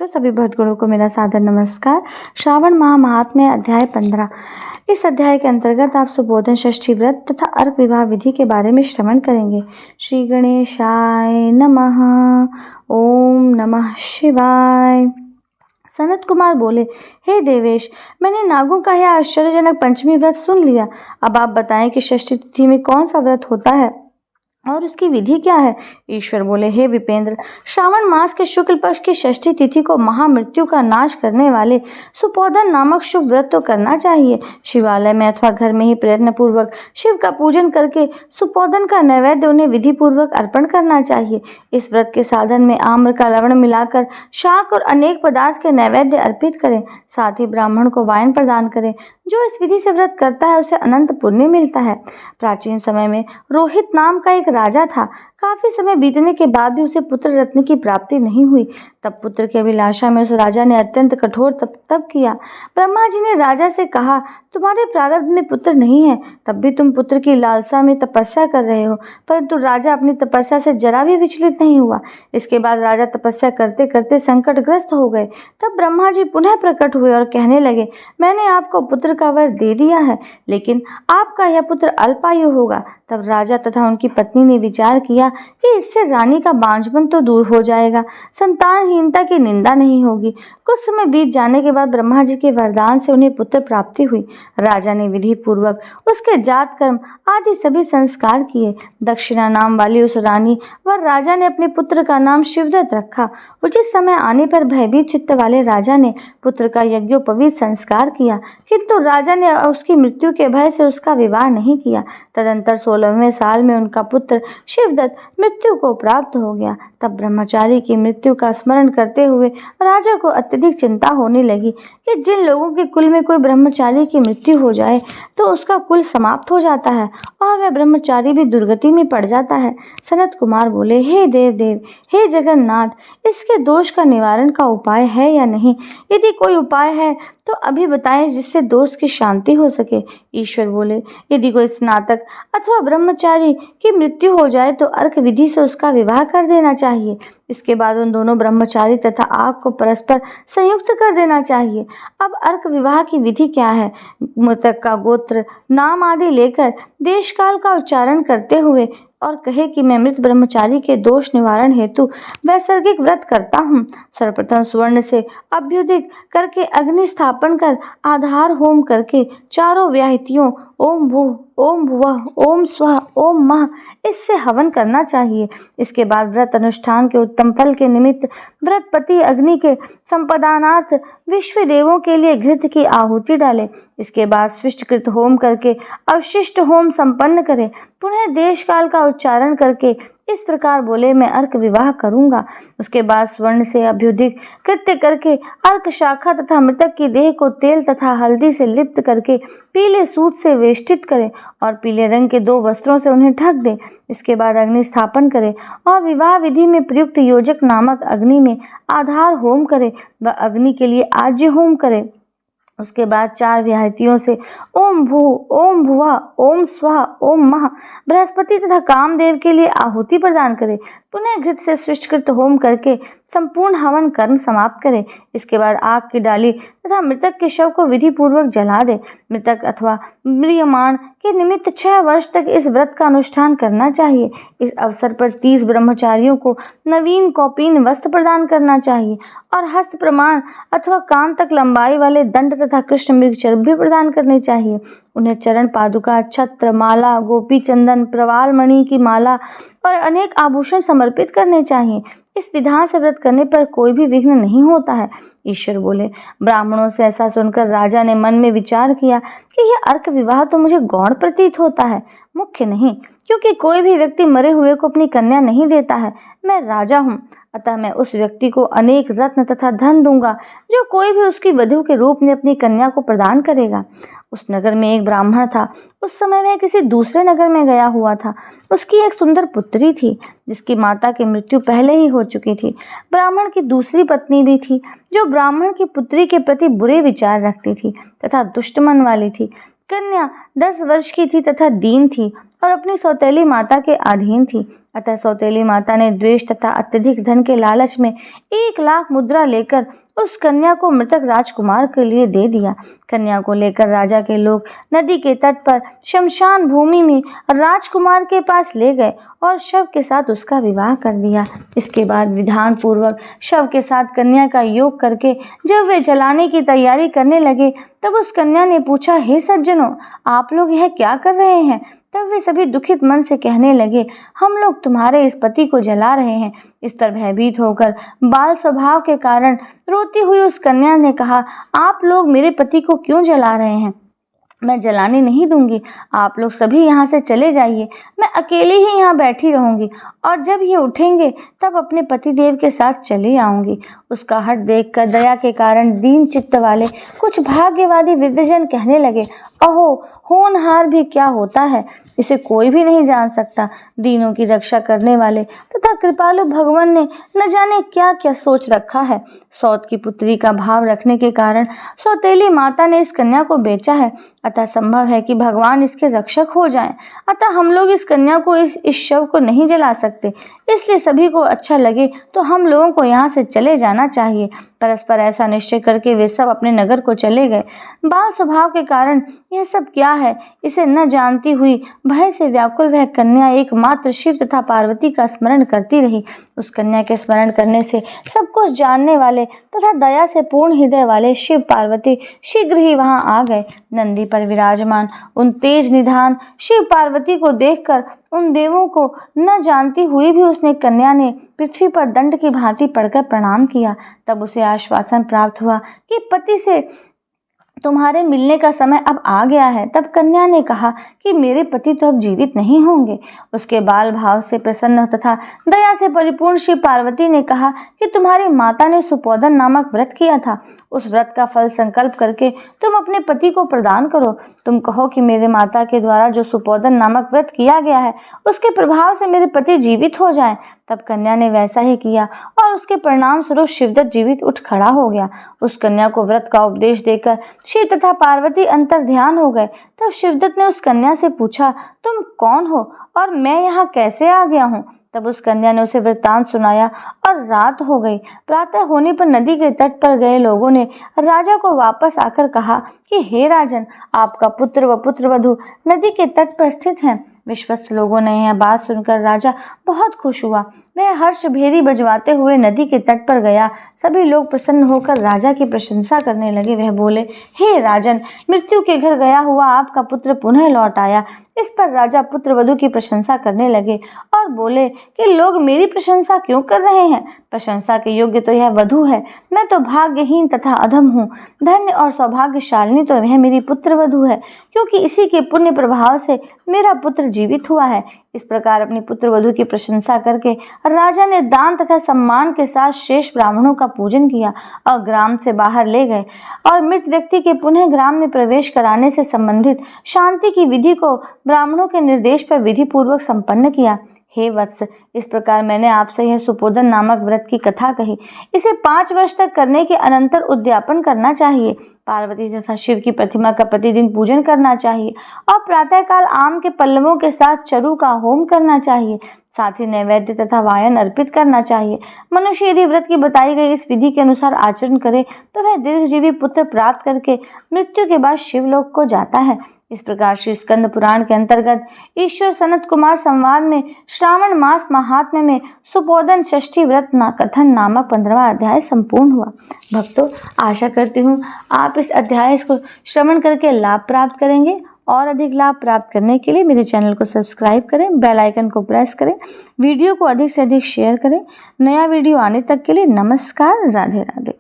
तो सभी भक्तगणों को मेरा सादर नमस्कार। श्रावण माह महात्म्य अध्याय 15। इस अध्याय के अंतर्गत आप सुबोधन षष्ठी व्रत तथा अर्क विवाह विधि के बारे में श्रवण करेंगे। श्री गणेशाय नमः। ओम नमः शिवाय। सनत कुमार बोले, हे देवेश, मैंने नागों का यह आश्चर्यजनक पंचमी व्रत सुन लिया। अब आप बताएं कि षष्ठी तिथि में कौन सा व्रत होता है और उसकी विधि क्या है। ईश्वर बोले, हे विपेंद्र, श्रावण मास के शुक्ल पक्ष की षष्ठी तिथि को महामृत्यु का नाश करने वाले सुपोधन नामक शुभ व्रत तो करना चाहिए। शिवालय में अथवा घर में ही प्रयत्न पूर्वक शिव का पूजन करके सुपोधन का नैवेद्य उन्हें विधि पूर्वक अर्पण करना चाहिए। इस व्रत के साधन में आम्र का लवण मिलाकर शाक और अनेक पदार्थ के नैवेद्य अर्पित करें। साथ ही ब्राह्मण को वायन प्रदान करें। जो इस विधि से व्रत करता है उसे अनंत पुण्य मिलता है। प्राचीन समय में रोहित नाम का एक राजा था। काफी समय बीतने के बाद भी उसे पुत्र रत्न की प्राप्ति नहीं हुई। तब पुत्र की अभिलाषा में उस राजा ने अत्यंत कठोर तप किया। ब्रह्मा जी ने राजा से कहा, तुम्हारे प्रारब्ध में पुत्र नहीं है, तब भी तुम पुत्र की लालसा में तपस्या कर रहे हो। परंतु राजा अपनी तपस्या से जरा भी विचलित नहीं हुआ। इसके बाद राजा तपस्या करते करते संकटग्रस्त हो गए। तब ब्रह्मा जी पुनः प्रकट हुए और कहने लगे, मैंने आपको पुत्र का वर दे दिया है, लेकिन आपका यह पुत्र अल्पायु होगा। तब राजा तथा उनकी पत्नी ने विचार किया कि इससे रानी का बांझपन तो दूर हो जाएगा, संतानहीनता की निंदा नहीं होगी। कुछ समय बीत जाने के बाद ब्रह्मा जी के वरदान से उन्हें पुत्र प्राप्ति हुई। राजा ने विधि पूर्वक उसके जात कर्म आदि सभी संस्कार किए। दक्षिणा नाम वाली उस रानी व राजा ने अपने पुत्र का नाम शिवदत्त रखा। उचित समय आने पर भयभीत चित्त वाले राजा ने पुत्र का यज्ञोपवीत संस्कार किया, किंतु राजा ने उसकी मृत्यु के भय से उसका विवाह नहीं किया। तदंतर 16वें साल में उनका पुत्र शिवदत्त मृत्यु को प्राप्त हो गया। तब ब्रह्मचारी की मृत्यु का स्मरण करते हुए राजा को अत्यधिक चिंता होने लगी कि जिन लोगों के कुल में कोई ब्रह्मचारी की मृत्यु हो जाए तो उसका कुल समाप्त हो जाता है और वह ब्रह्मचारी भी दुर्गति में पड़ जाता है। सनत कुमार बोले, हे देव, हे जगन्नाथ, इसके दोष का निवारण का उपाय है या नहीं? यदि कोई उपाय है तो अभी बताएं जिससे दोष की शांति हो सके। ईश्वर बोले, यदि कोई स्नातक अथवा ब्रह्मचारी की मृत्यु हो जाए तो अर्क विधि से उसका विवाह कर देना चाहिए। इसके बाद उन दोनों ब्रह्मचारी तथा आग को परस्पर संयुक्त कर देना चाहिए। अब अर्क विवाह की विधि क्या है? मृतक का गोत्र नाम आदि लेकर देश काल का उच्चारण करते हुए और कहे कि मैं मृत ब्रह्मचारी के दोष निवारण हेतु वैसर्गिक व्रत करता हूँ। सर्वप्रथम स्वर्ण से अभ्युदिक करके अग्नि स्थापन कर आधार होम करके चारों व्याहतियों ओम भू, ओम भुवः, ओम स्वः, ओम मः इससे हवन करना चाहिए। इसके बाद व्रत अनुष्ठान के उत्तम फल के निमित्त व्रतपति अग्नि के संपदानार्थ विश्व देवों के लिए घृत की आहुति डाले। इसके बाद स्विष्टकृत होम करके अवशिष्ट होम संपन्न करे। पुनः देश काल का उच्चारण करके इस प्रकार बोले, मैं अर्क विवाह करूंगा। उसके बाद स्वर्ण से अभ्युदिक कृत्य करके अर्क शाखा तथा मृतक की देह को तेल तथा हल्दी से लिप्त करके पीले सूत से वेष्टित करे और पीले रंग के 2 वस्त्रों से उन्हें ढक दे। इसके बाद अग्नि स्थापन करे और विवाह विधि में प्रयुक्त योजक नामक अग्नि में आधार होम करे व अग्नि के लिए आज्य होम करे। उसके बाद 4 व्याहतियों से ओम भू, ओम भुवः, ओम स्वः, ओम मः बृहस्पति तथा कामदेव के लिए आहुति प्रदान करे। पुनः घृत से सृष्टकृत होम करके संपूर्ण हवन कर्म समाप्त करे। इसके बाद आग की डाली तथा मृतक के शव को विधि पूर्वक जला दे। मृतक अथवा म्रियमाण के निमित्त 6 वर्ष तक इस व्रत का अनुष्ठान करना चाहिए। इस अवसर पर 30 ब्रह्मचारियों को नवीन कौपीन वस्त्र प्रदान करना चाहिए और हस्त प्रमाण अथवा कान तक लंबाई वाले दंड तथा कृष्ण मृग चर्म भी प्रदान करने चाहिए। उन्हें चरण पादुका, छत्र, माला, गोपी चंदन, प्रवाल मणि की माला और अनेक आभूषण समर्पित करने चाहिए। इस विधान से व्रत करने पर कोई भी विघ्न नहीं होता है। ईश्वर बोले, ब्राह्मणों से ऐसा सुनकर राजा ने मन में विचार किया कि यह अर्क विवाह तो मुझे गौण प्रतीत होता है, मुख्य नहीं, क्योंकि कोई भी व्यक्ति मरे हुए को अपनी कन्या नहीं देता है। मैं राजा हूँ, अतः मैं उस व्यक्ति को अनेक रत्न तथा धन दूंगा जो कोई भी उसकी वधू के रूप में अपनी कन्या को प्रदान करेगा। उस नगर में एक ब्राह्मण था। उस समय वह किसी दूसरे नगर में गया हुआ था। उसकी एक सुंदर पुत्री थी जिसकी माता की मृत्यु पहले ही हो चुकी थी। ब्राह्मण की दूसरी पत्नी भी थी जो ब्राह्मण की पुत्री के प्रति बुरे विचार रखती थी तथा दुष्ट मन वाली थी। कन्या 10 वर्ष की थी तथा दीन थी और अपनी सौतेली माता के अधीन थी। अतः सौतेली माता ने द्वेष तथा अत्यधिक धन के लालच में 1,00,000 मुद्रा लेकर उस कन्या को मृतक राजकुमार के लिए दे दिया। कन्या को लेकर राजा के लोग नदी के तट पर शमशान भूमि में राजकुमार के पास ले गए और शव के साथ उसका विवाह कर दिया। इसके बाद विधान पूर्वक शव के साथ कन्या का योग करके जब वे जलाने की तैयारी करने लगे, तब उस कन्या ने पूछा, हे सज्जनों, आप लोग यह क्या कर रहे हैं? तब वे सभी दुखित मन से कहने लगे, हम लोग तुम्हारे इस पति को जला रहे हैं। इस पर भयभीत होकर बाल स्वभाव के कारण रोती हुई उस कन्या ने कहा, आप लोग मेरे पति को क्यों जला रहे हैं? मैं जलाने नहीं दूंगी। आप लोग सभी यहाँ से चले जाइए। मैं अकेली ही यहाँ बैठी रहूंगी और जब ये उठेंगे तब अपने पतिदेव के साथ चली आऊंगी। उसका हट देखकर दया के कारण दीन चित्त वाले कुछ भाग्यवादी वृद्धजन कहने लगे, अहो, होनहार भी क्या होता है, इसे कोई भी नहीं जान सकता। दीनों की रक्षा करने वाले तथा कृपालु भगवान ने न जाने क्या क्या सोच रखा है। सौत की पुत्री का भाव रखने के कारण सौतेली माता ने इस कन्या को बेचा है। अतः संभव है कि भगवान इसके रक्षक हो जाएं। अतः हम लोग इस कन्या को इस शव को नहीं जला सकते। इसलिए सभी को अच्छा लगे तो हम लोगों को यहाँ से चले जाना चाहिए। परस्पर ऐसा निश्चय करके वे सब अपने नगर को चले गए। बाल स्वभाव के कारण यह सब क्या है, इसे न जानती हुई भय से व्याकुल वह कन्या एकमात्र शिव तथा पार्वती का स्मरण करती रही। उस कन्या के स्मरण करने से सब कुछ जानने वाले तथा दया से पूर्ण हृदय वाले शिव पार्वती शीघ्र ही वहां आ गए। नंदी पर विराजमान उन तेज निधान शिव पार्वती को देखकर उन देवों को न जानती हुई भी उसने कन्या ने पृथ्वी पर दंड की भांति पड़कर प्रणाम किया। तब उसे आश्वासन प्राप्त हुआ कि पति से तुम्हारे मिलने का समय अब आ गया है। तब कन्या ने कहा कि मेरे पति तो अब जीवित नहीं होंगे। उसके बाल भाव से प्रसन्न तथा दया से परिपूर्ण शिव पार्वती ने कहा कि तुम्हारी माता ने सुपोदन नामक व्रत किया था। उस व्रत का फल संकल्प करके तुम अपने पति को प्रदान करो। तुम कहो कि मेरे माता के द्वारा जो सुपोदन नामक व्रत किया गया है, उसके प्रभाव से मेरे पति जीवित हो जाएं। तब कन्या ने वैसा ही किया और उसके परिणाम स्वरूप शिवदत्त जीवित उठ खड़ा हो गया। उस कन्या को व्रत का उपदेश देकर शिव तथा पार्वती अंतर ध्यान हो गए। तब शिवदत्त ने उस कन्या से पूछा, तुम कौन हो और मैं यहाँ कैसे आ गया हूँ? तब उस कन्या ने उसे वृत्तांत सुनाया और रात हो गई। प्रातः होने पर नदी के तट पर गए लोगों ने राजा को वापस आकर कहा कि हे राजन, आपका पुत्र व पुत्रवधू नदी के तट पर स्थित हैं। विश्वस्त लोगों ने यह बात सुनकर राजा बहुत खुश हुआ। वह हर्ष भेरी बजवाते हुए नदी के तट पर गया। सभी लोग प्रसन्न होकर राजा की प्रशंसा करने लगे। वह बोले, हे राजन, मृत्यु के घर गया हुआ आपका पुत्र पुनः लौट आया। इस पर राजा पुत्र वधू की प्रशंसा करने लगे और बोले कि लोग मेरी प्रशंसा क्यों कर रहे हैं? प्रशंसा के योग्य तो यह वधू है। मैं तो भाग्यहीन तथा अधम हूँ। धन्य और सौभाग्यशालिनी तो वह मेरी पुत्र वधू है, क्योंकि इसी के पुण्य प्रभाव से मेरा पुत्र जीवित हुआ है। इस प्रकार अपनी पुत्र वधू की प्रशंसा करके राजा ने दान तथा सम्मान के साथ शेष ब्राह्मणों का पूजन किया और ग्राम से बाहर ले गए और मृत व्यक्ति के पुनः ग्राम में प्रवेश कराने से संबंधित शांति की विधि को ब्राह्मणों के निर्देश पर विधि पूर्वक संपन्न किया। हे वत्स, इस प्रकार मैंने आपसे यह सुपोदन नामक व्रत की कथा कही। इसे 5 वर्ष तक करने के अनंतर उद्यापन करना चाहिए। पार्वती तथा शिव की प्रतिमा का प्रतिदिन पूजन करना चाहिए और प्रातःकाल आम के पल्लवों के साथ चरु का होम करना चाहिए। साथ ही नैवेद्य तथा वायन अर्पित करना चाहिए। मनुष्य यदि व्रत की बताई गई इस विधि के अनुसार आचरण करे तो वह दीर्घजीवी पुत्र प्राप्त करके मृत्यु के बाद शिवलोक को जाता है। इस प्रकार श्री स्कंद पुराण के अंतर्गत ईश्वर सनत कुमार संवाद में श्रावण मास महात्म्य में सुपोदन षष्ठी व्रत कथन नामक 15वां अध्याय संपूर्ण हुआ। भक्तों, आशा करती हूँ आप इस अध्याय को श्रवण करके लाभ प्राप्त करेंगे। और अधिक लाभ प्राप्त करने के लिए मेरे चैनल को सब्सक्राइब करें, बेल आइकन को प्रेस करें, वीडियो को अधिक से अधिक शेयर करें। नया वीडियो आने तक के लिए नमस्कार, राधे राधे।